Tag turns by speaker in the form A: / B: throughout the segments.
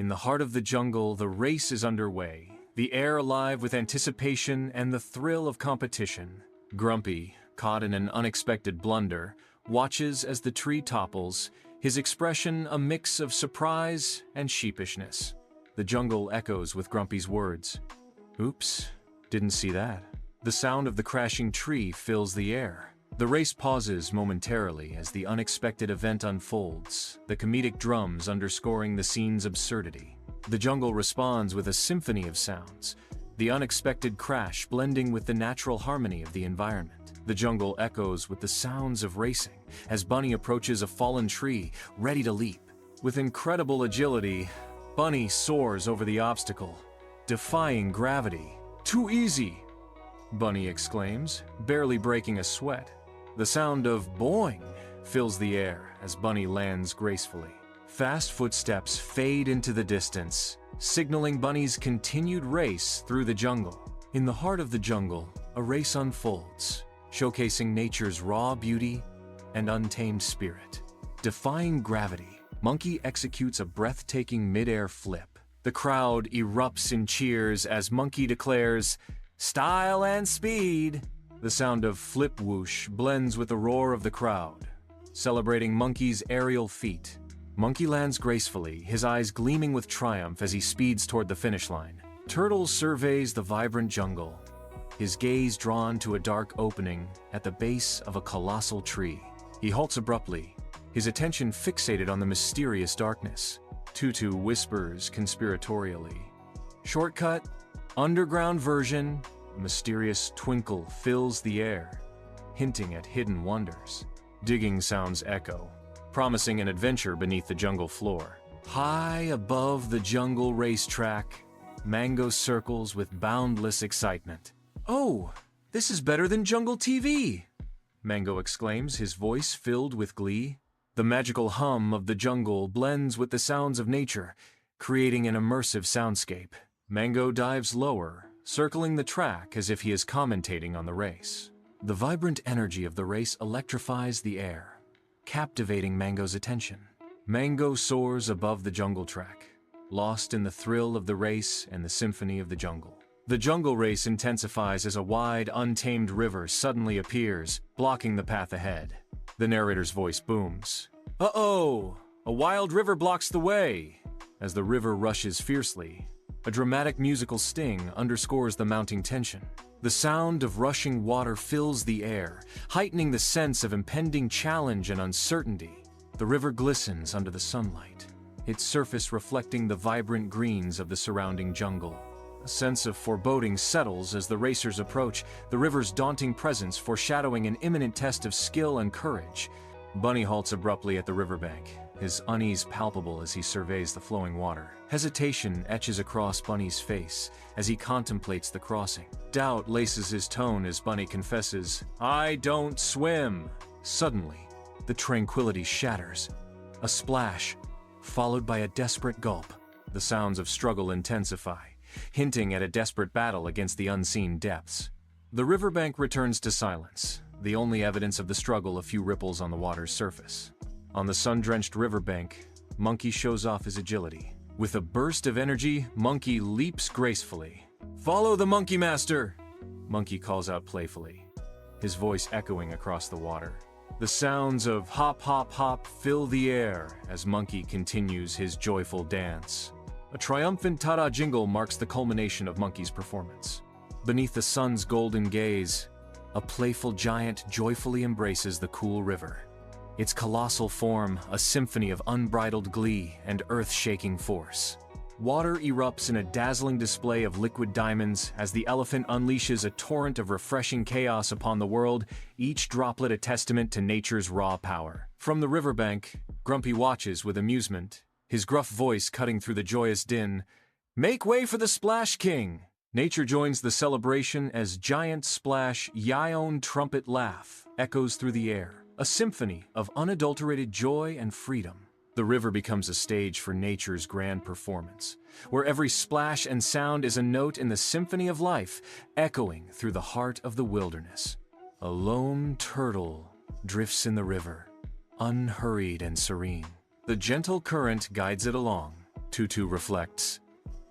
A: In the heart of the jungle, the race is underway, the air alive with anticipation and the thrill of competition. Grumpy, caught in an unexpected blunder, watches as the tree topples, his expression a mix of surprise and sheepishness. The jungle echoes with Grumpy's words. Oops, didn't see that. The sound of the crashing tree fills the air. The race pauses momentarily as the unexpected event unfolds, the comedic drums underscoring the scene's absurdity. The jungle responds with a symphony of sounds, the unexpected crash blending with the natural harmony of the environment. The jungle echoes with the sounds of racing as Bunny approaches a fallen tree, ready to leap. With incredible agility, Bunny soars over the obstacle, defying gravity. "Too easy!" Bunny exclaims, barely breaking a sweat. The sound of boing fills the air as Bunny lands gracefully. Fast footsteps fade into the distance, signaling Bunny's continued race through the jungle. In the heart of the jungle, a race unfolds, showcasing nature's raw beauty and untamed spirit. Defying gravity, Monkey executes a breathtaking mid-air flip. The crowd erupts in cheers as Monkey declares, "Style and speed!" The sound of flip whoosh blends with the roar of the crowd, celebrating Monkey's aerial feat. Monkey lands gracefully, his eyes gleaming with triumph as he speeds toward the finish line. Turtle surveys the vibrant jungle, his gaze drawn to a dark opening at the base of a colossal tree. He halts abruptly, his attention fixated on the mysterious darkness. Tutu whispers conspiratorially. "Shortcut, underground version." A mysterious twinkle fills the air, hinting at hidden wonders. Digging sounds echo, promising an adventure beneath the jungle floor. High above the jungle racetrack, Mango circles with boundless excitement. "Oh, this is better than Jungle TV!" Mango exclaims, his voice filled with glee. The magical hum of the jungle blends with the sounds of nature, creating an immersive soundscape. Mango dives lower, circling the track as if he is commentating on the race. The vibrant energy of the race electrifies the air, captivating Mango's attention. Mango soars above the jungle track, lost in the thrill of the race and the symphony of the jungle. The jungle race intensifies as a wide, untamed river suddenly appears, blocking the path ahead. The narrator's voice booms. "Uh-oh! A wild river blocks the way!" As the river rushes fiercely, a dramatic musical sting underscores the mounting tension. The sound of rushing water fills the air, heightening the sense of impending challenge and uncertainty. The river glistens under the sunlight, its surface reflecting the vibrant greens of the surrounding jungle. A sense of foreboding settles as the racers approach, the river's daunting presence foreshadowing an imminent test of skill and courage. Bunny halts abruptly at the riverbank, his unease palpable as he surveys the flowing water. Hesitation etches across Bunny's face as he contemplates the crossing. Doubt laces his tone as Bunny confesses, "I don't swim." Suddenly, the tranquility shatters. A splash, followed by a desperate gulp. The sounds of struggle intensify, hinting at a desperate battle against the unseen depths. The riverbank returns to silence, the only evidence of the struggle a few ripples on the water's surface. On the sun-drenched riverbank, Monkey shows off his agility. With a burst of energy, Monkey leaps gracefully. "Follow the Monkey Master!" Monkey calls out playfully, his voice echoing across the water. The sounds of hop, hop, hop fill the air as Monkey continues his joyful dance. A triumphant ta-da jingle marks the culmination of Monkey's performance. Beneath the sun's golden gaze, a playful giant joyfully embraces the cool river. Its colossal form, a symphony of unbridled glee and earth-shaking force. Water erupts in a dazzling display of liquid diamonds as the elephant unleashes a torrent of refreshing chaos upon the world, each droplet a testament to nature's raw power. From the riverbank, Grumpy watches with amusement, his gruff voice cutting through the joyous din. "Make way for the Splash King!" Nature joins the celebration as giant splash, Yion trumpet laugh echoes through the air. A symphony of unadulterated joy and freedom. The river becomes a stage for nature's grand performance, where every splash and sound is a note in the symphony of life, echoing through the heart of the wilderness. A lone turtle drifts in the river, unhurried and serene. The gentle current guides it along, Tutu reflects.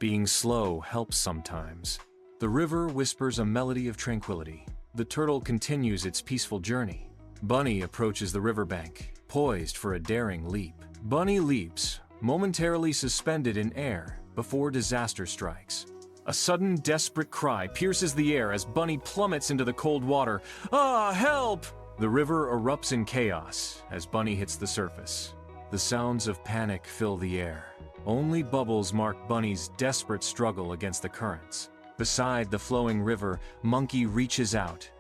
A: Being slow helps sometimes. The river whispers a melody of tranquility. The turtle continues its peaceful journey. Bunny approaches the riverbank, poised for a daring leap. Bunny leaps, momentarily suspended in air, before disaster strikes. A sudden, desperate cry pierces the air as Bunny plummets into the cold water. Ah, help! The river erupts in chaos as Bunny hits the surface. The sounds of panic fill the air. Only bubbles mark Bunny's desperate struggle against the currents. Beside the flowing river, Monkey reaches out,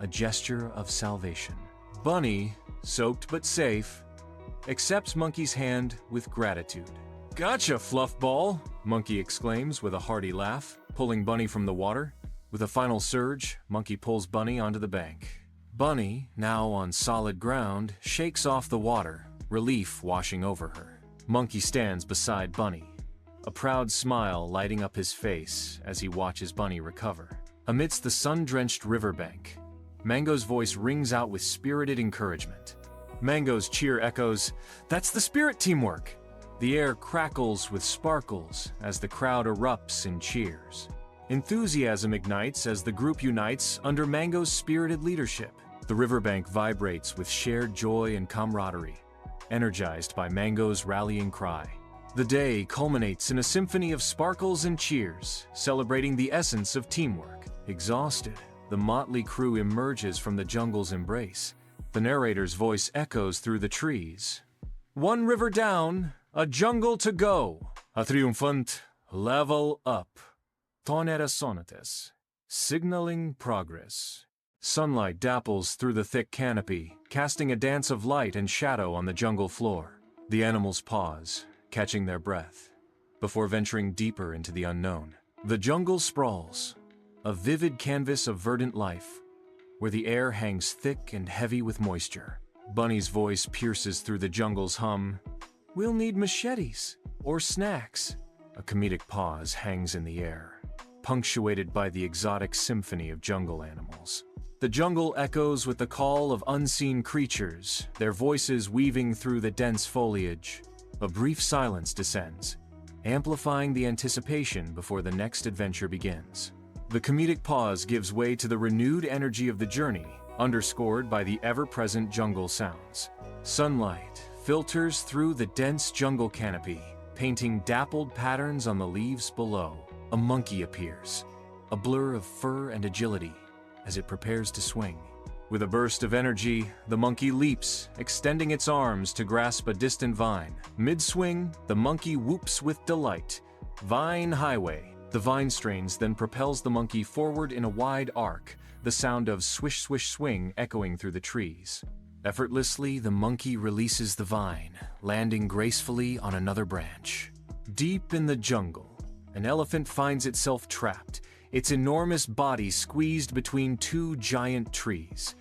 A: a gesture of salvation. Bunny, soaked but safe, accepts Monkey's hand with gratitude. Gotcha, Fluffball! Monkey exclaims with a hearty laugh, pulling Bunny from the water. With a final surge, Monkey pulls Bunny onto the bank. Bunny, now on solid ground, shakes off the water, relief washing over her. Monkey stands beside Bunny, a proud smile lighting up his face as he watches Bunny recover. Amidst the sun-drenched riverbank, Mango's voice rings out with spirited encouragement. Mango's cheer echoes, "That's the spirit, teamwork!" The air crackles with sparkles as the crowd erupts in cheers. Enthusiasm ignites as the group unites under Mango's spirited leadership. The riverbank vibrates with shared joy and camaraderie, energized by Mango's rallying cry. The day culminates in a symphony of sparkles and cheers, celebrating the essence of teamwork. Exhausted, the motley crew emerges from the jungle's embrace. The narrator's voice echoes through the trees. One river down, a jungle to go. A triumphant level up. Tonera sonates, signaling progress. Sunlight dapples through the thick canopy, casting a dance of light and shadow on the jungle floor. The animals pause, catching their breath, before venturing deeper into the unknown. The jungle sprawls, a vivid canvas of verdant life, where the air hangs thick and heavy with moisture. Bunny's voice pierces through the jungle's hum. We'll need machetes or snacks. A comedic pause hangs in the air, punctuated by the exotic symphony of jungle animals. The jungle echoes with the call of unseen creatures, their voices weaving through the dense foliage. A brief silence descends, amplifying the anticipation before the next adventure begins. The comedic pause gives way to the renewed energy of the journey, underscored by the ever-present jungle sounds. Sunlight filters through the dense jungle canopy, painting dappled patterns on the leaves below. A monkey appears, a blur of fur and agility, as it prepares to swing. With a burst of energy, the monkey leaps, extending its arms to grasp a distant vine. Mid-swing, the monkey whoops with delight. Vine highway. The vine strains then propels the monkey forward in a wide arc, the sound of swish swish swing echoing through the trees. Effortlessly, the monkey releases the vine, landing gracefully on another branch. Deep in the jungle, an elephant finds itself trapped, its enormous body squeezed between two giant trees.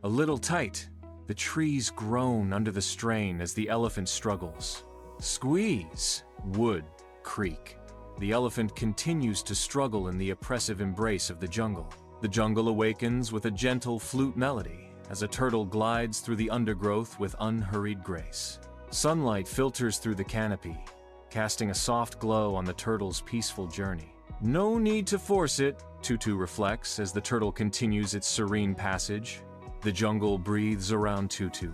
A: A little tight, the trees groan under the strain as the elephant struggles. Squeeze! Wood creak. The elephant continues to struggle in the oppressive embrace of the jungle. The jungle awakens with a gentle flute melody as a turtle glides through the undergrowth with unhurried grace. Sunlight filters through the canopy, casting a soft glow on the turtle's peaceful journey. No need to force it, Tutu reflects as the turtle continues its serene passage. The jungle breathes around Tutu.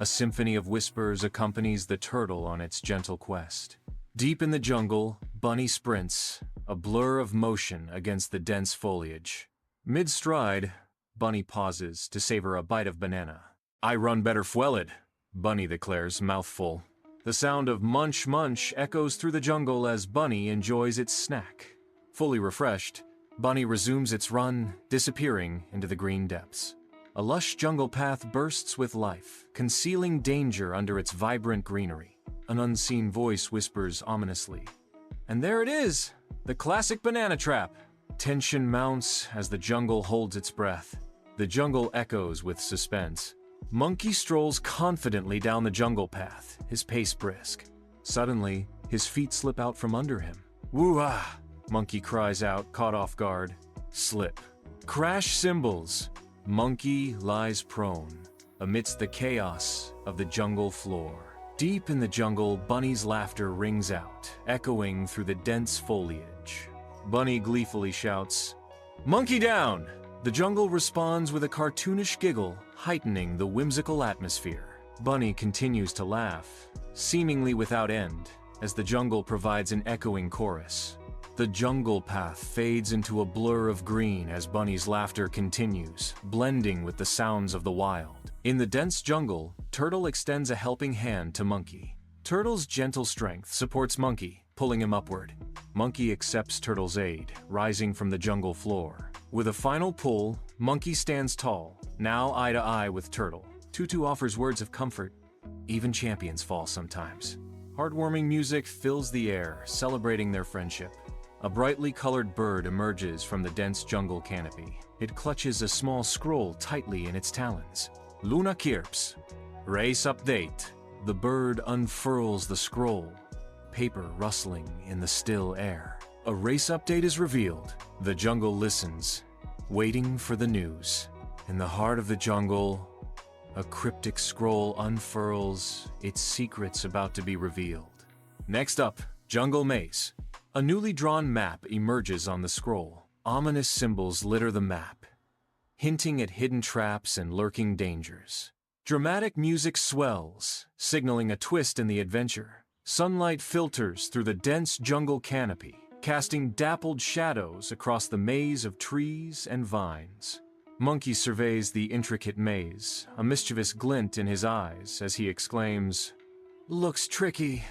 A: A symphony of whispers accompanies the turtle on its gentle quest. Deep in the jungle, Bunny sprints, a blur of motion against the dense foliage. Mid-stride, Bunny pauses to savor a bite of banana. I run better fueled, Bunny declares, mouthful. The sound of munch munch echoes through the jungle as Bunny enjoys its snack. Fully refreshed, Bunny resumes its run, disappearing into the green depths. A lush jungle path bursts with life, concealing danger under its vibrant greenery. An unseen voice whispers ominously. And there it is, the classic banana trap. Tension mounts as the jungle holds its breath. The jungle echoes with suspense. Monkey strolls confidently down the jungle path, his pace brisk. Suddenly, his feet slip out from under him. Woo-ah! Monkey cries out, caught off guard. Slip. Crash cymbals. Monkey lies prone, amidst the chaos of the jungle floor. Deep in the jungle, Bunny's laughter rings out, echoing through the dense foliage. Bunny gleefully shouts, "Monkey down!" The jungle responds with a cartoonish giggle, heightening the whimsical atmosphere. Bunny continues to laugh, seemingly without end, as the jungle provides an echoing chorus. The jungle path fades into a blur of green as Bunny's laughter continues, blending with the sounds of the wild. In the dense jungle, Turtle extends a helping hand to Monkey. Turtle's gentle strength supports Monkey, pulling him upward. Monkey accepts Turtle's aid, rising from the jungle floor. With a final pull, Monkey stands tall, now eye to eye with Turtle. Tutu offers words of comfort. Even champions fall sometimes. Heartwarming music fills the air, celebrating their friendship. A brightly colored bird emerges from the dense jungle canopy. It clutches a small scroll tightly in its talons. Luna Kirps. Race update. The bird unfurls the scroll, paper rustling in the still air. A race update is revealed. The jungle listens, waiting for the news. In the heart of the jungle, a cryptic scroll unfurls, its secrets about to be revealed. Next up, Jungle Maze. A newly drawn map emerges on the scroll. Ominous symbols litter the map, hinting at hidden traps and lurking dangers. Dramatic music swells, signaling a twist in the adventure. Sunlight filters through the dense jungle canopy, casting dappled shadows across the maze of trees and vines. Monkey surveys the intricate maze, a mischievous glint in his eyes as he exclaims, "Looks tricky.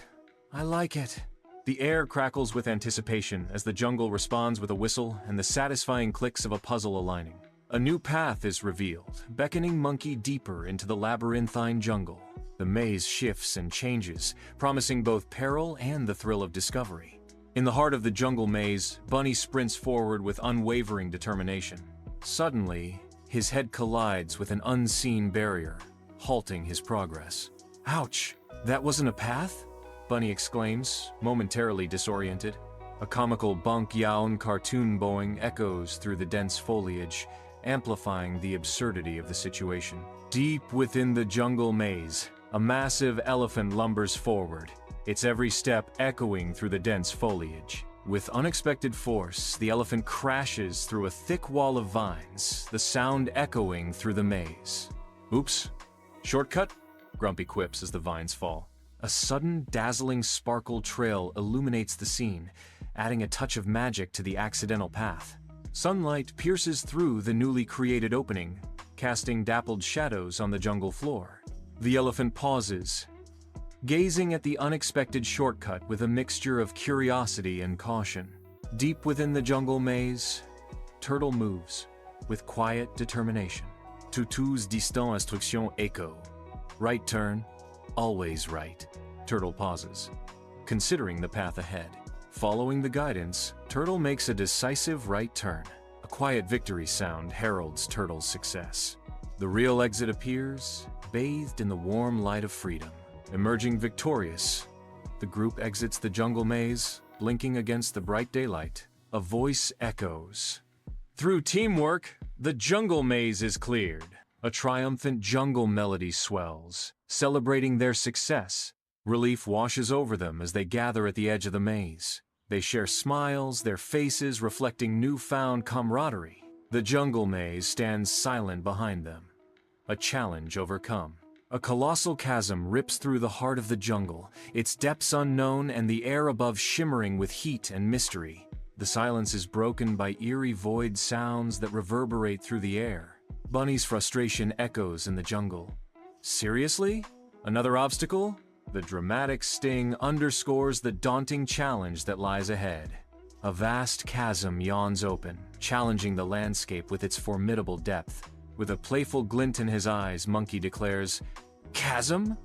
A: I like it." The air crackles with anticipation as the jungle responds with a whistle and the satisfying clicks of a puzzle aligning. A new path is revealed, beckoning Monkey deeper into the labyrinthine jungle. The maze shifts and changes, promising both peril and the thrill of discovery. In the heart of the jungle maze, Bunny sprints forward with unwavering determination. Suddenly, his head collides with an unseen barrier, halting his progress. "Ouch! That wasn't a path?" Bunny exclaims, momentarily disoriented. A comical Bonk Yaon cartoon bowing echoes through the dense foliage, amplifying the absurdity of the situation. Deep within the jungle maze, a massive elephant lumbers forward, its every step echoing through the dense foliage. With unexpected force, the elephant crashes through a thick wall of vines, the sound echoing through the maze. "Oops. Shortcut?" Grumpy quips as the vines fall. A sudden, dazzling sparkle trail illuminates the scene, adding a touch of magic to the accidental path. Sunlight pierces through the newly created opening, casting dappled shadows on the jungle floor. The elephant pauses, gazing at the unexpected shortcut with a mixture of curiosity and caution. Deep within the jungle maze, Turtle moves, with quiet determination. Tutu's distant instructions echo. Right turn, always right. Turtle pauses, considering the path ahead. Following the guidance, Turtle makes a decisive right turn. A quiet victory sound heralds Turtle's success. The real exit appears, bathed in the warm light of freedom. Emerging victorious, the group exits the jungle maze, blinking against the bright daylight. A voice echoes. "Through teamwork, the jungle maze is cleared." A triumphant jungle melody swells, celebrating their success. Relief washes over them as they gather at the edge of the maze. They share smiles, their faces reflecting newfound camaraderie. The jungle maze stands silent behind them, a challenge overcome. A colossal chasm rips through the heart of the jungle, its depths unknown and the air above shimmering with heat and mystery. The silence is broken by eerie void sounds that reverberate through the air. Bunny's frustration echoes in the jungle. "Seriously? Another obstacle?" The dramatic sting underscores the daunting challenge that lies ahead. A vast chasm yawns open, challenging the landscape with its formidable depth. With a playful glint in his eyes, Monkey declares, "Chasm?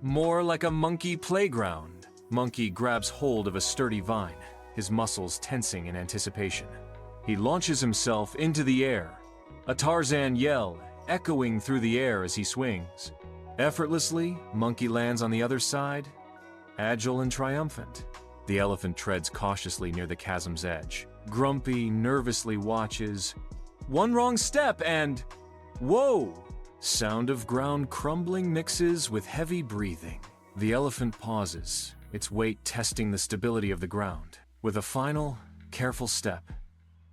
A: More like a monkey playground." Monkey grabs hold of a sturdy vine, his muscles tensing in anticipation. He launches himself into the air, a Tarzan yell echoing through the air as he swings. Effortlessly, Monkey lands on the other side, agile and triumphant. The elephant treads cautiously near the chasm's edge. Grumpy nervously watches. One wrong step and... whoa! Sound of ground crumbling mixes with heavy breathing. The elephant pauses, its weight testing the stability of the ground. With a final, careful step,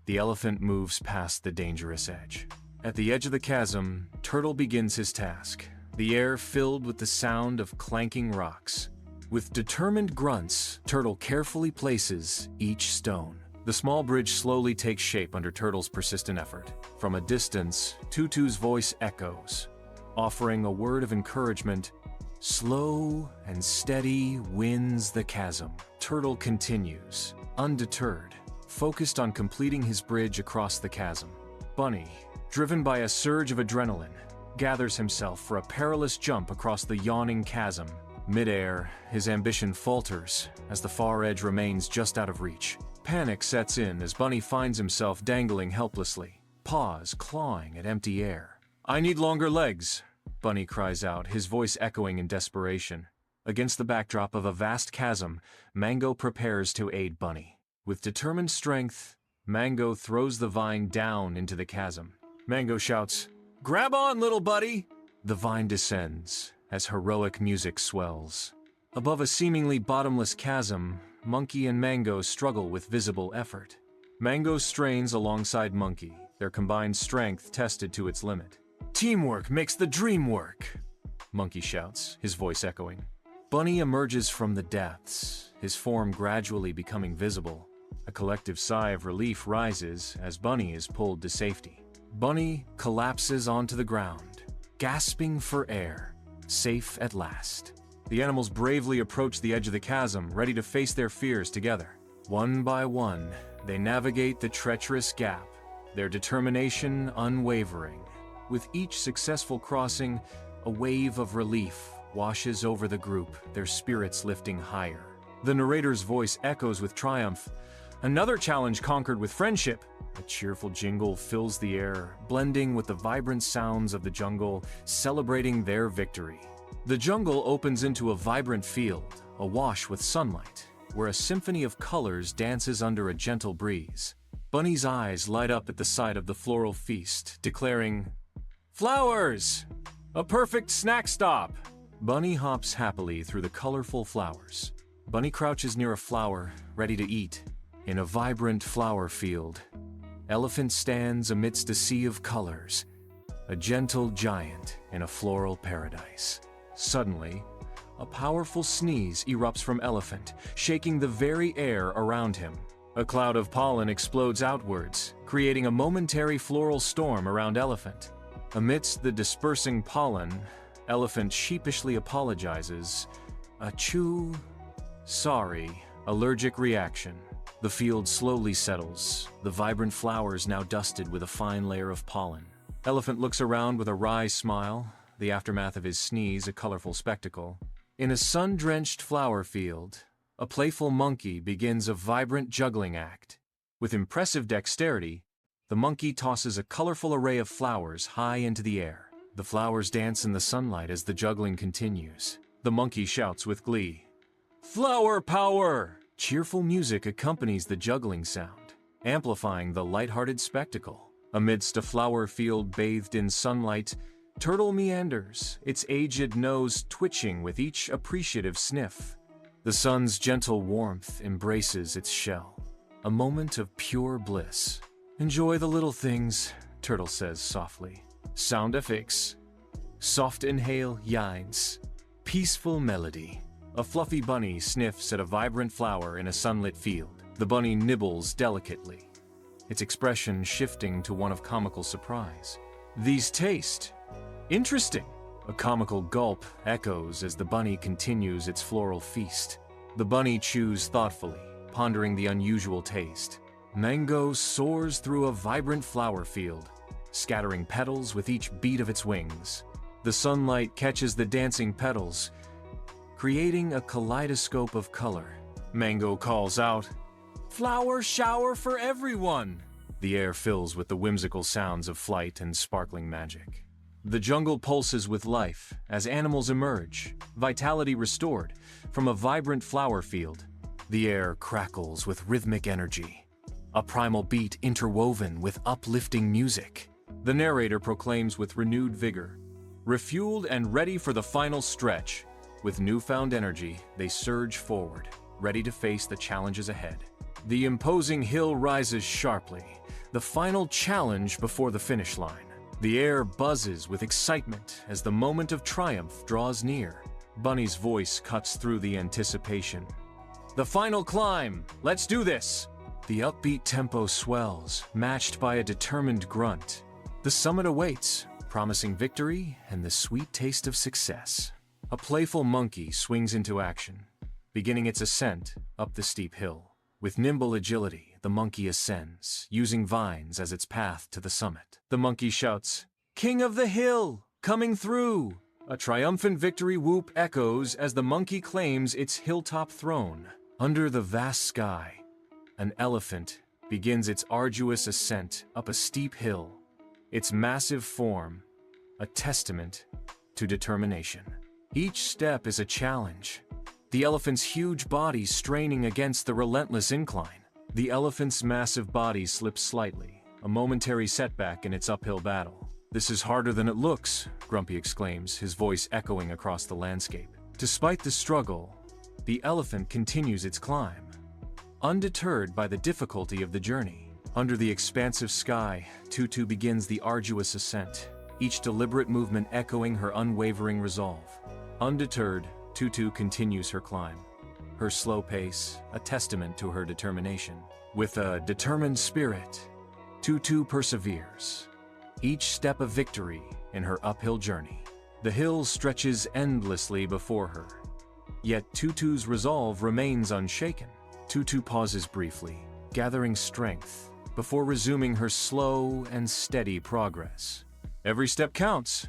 A: the elephant moves past the dangerous edge. At the edge of the chasm, Turtle begins his task, the air filled with the sound of clanking rocks. With determined grunts, Turtle carefully places each stone. The small bridge slowly takes shape under Turtle's persistent effort. From a distance, Tutu's voice echoes, offering a word of encouragement. Slow and steady wins the chasm. Turtle continues, undeterred, focused on completing his bridge across the chasm. Bunny, driven by a surge of adrenaline, gathers himself for a perilous jump across the yawning chasm. Mid-air, his ambition falters as the far edge remains just out of reach. Panic sets in as Bunny finds himself dangling helplessly, paws clawing at empty air. "I need longer legs," Bunny cries out, his voice echoing in desperation. Against the backdrop of a vast chasm, Mango prepares to aid Bunny. With determined strength, Mango throws the vine down into the chasm. Mango shouts, "Grab on, little buddy!" The vine descends as heroic music swells. Above a seemingly bottomless chasm, Monkey and Mango struggle with visible effort. Mango strains alongside Monkey, their combined strength tested to its limit. "Teamwork makes the dream work," Monkey shouts, his voice echoing. Bunny emerges from the depths, his form gradually becoming visible. A collective sigh of relief rises as Bunny is pulled to safety. Bunny collapses onto the ground, gasping for air, safe at last. The animals bravely approach the edge of the chasm, ready to face their fears together. One by one, they navigate the treacherous gap, their determination unwavering. With each successful crossing, a wave of relief washes over the group, their spirits lifting higher. The narrator's voice echoes with triumph. "Another challenge conquered with friendship." A cheerful jingle fills the air, blending with the vibrant sounds of the jungle, celebrating their victory. The jungle opens into a vibrant field, awash with sunlight, where a symphony of colors dances under a gentle breeze. Bunny's eyes light up at the sight of the floral feast, declaring, "Flowers! A perfect snack stop!" Bunny hops happily through the colorful flowers. Bunny crouches near a flower, ready to eat. In a vibrant flower field, Elephant stands amidst a sea of colors, a gentle giant in a floral paradise. Suddenly, a powerful sneeze erupts from Elephant, shaking the very air around him. A cloud of pollen explodes outwards, creating a momentary floral storm around Elephant. Amidst the dispersing pollen, Elephant sheepishly apologizes. "Achoo. Sorry. Allergic reaction." The field slowly settles, the vibrant flowers now dusted with a fine layer of pollen. Elephant looks around with a wry smile, the aftermath of his sneeze a colorful spectacle. In a sun-drenched flower field, a playful monkey begins a vibrant juggling act. With impressive dexterity, the monkey tosses a colorful array of flowers high into the air. The flowers dance in the sunlight as the juggling continues. The monkey shouts with glee, "Flower power!" Cheerful music accompanies the juggling sound, amplifying the lighthearted spectacle. Amidst a flower field bathed in sunlight, Turtle meanders, its aged nose twitching with each appreciative sniff. The sun's gentle warmth embraces its shell, a moment of pure bliss. "Enjoy the little things," Turtle says softly. Sound effects. Soft inhale yines. Peaceful melody. A fluffy bunny sniffs at a vibrant flower in a sunlit field. The bunny nibbles delicately, its expression shifting to one of comical surprise. "These taste interesting." A comical gulp echoes as the bunny continues its floral feast. The bunny chews thoughtfully, pondering the unusual taste. Mango soars through a vibrant flower field, scattering petals with each beat of its wings. The sunlight catches the dancing petals, creating a kaleidoscope of color. Mango calls out, "Flower shower for everyone!" The air fills with the whimsical sounds of flight and sparkling magic. The jungle pulses with life as animals emerge, vitality restored, from a vibrant flower field. The air crackles with rhythmic energy, a primal beat interwoven with uplifting music. The narrator proclaims with renewed vigor, "Refueled and ready for the final stretch. With newfound energy, they surge forward, ready to face the challenges ahead. The imposing hill rises sharply, the final challenge before the finish line. The air buzzes with excitement as the moment of triumph draws near. Bunny's voice cuts through the anticipation. "The final climb! Let's do this!" The upbeat tempo swells, matched by a determined grunt. The summit awaits, promising victory and the sweet taste of success. A playful monkey swings into action, beginning its ascent up the steep hill. With nimble agility, the monkey ascends, using vines as its path to the summit. The monkey shouts, "King of the hill, coming through!" A triumphant victory whoop echoes as the monkey claims its hilltop throne. Under the vast sky, an elephant begins its arduous ascent up a steep hill, its massive form a testament to determination. Each step is a challenge, the elephant's huge body straining against the relentless incline. The elephant's massive body slips slightly, a momentary setback in its uphill battle. "This is harder than it looks," Grumpy exclaims, his voice echoing across the landscape. Despite the struggle, the elephant continues its climb, undeterred by the difficulty of the journey. Under the expansive sky, Tutu begins the arduous ascent, each deliberate movement echoing her unwavering resolve. Undeterred, Tutu continues her climb, her slow pace a testament to her determination. With a determined spirit, Tutu perseveres, each step a victory in her uphill journey. The hill stretches endlessly before her, yet Tutu's resolve remains unshaken. Tutu pauses briefly, gathering strength, before resuming her slow and steady progress. "Every step counts,"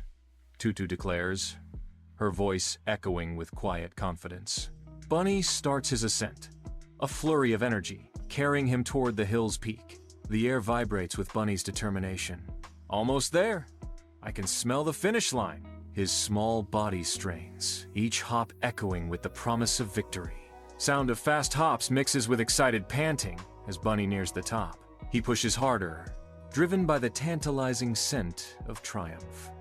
A: Tutu declares, her voice echoing with quiet confidence. Bunny starts his ascent, a flurry of energy, carrying him toward the hill's peak. The air vibrates with Bunny's determination. "Almost there! I can smell the finish line!" His small body strains, each hop echoing with the promise of victory. Sound of fast hops mixes with excited panting as Bunny nears the top. He pushes harder, driven by the tantalizing scent of triumph.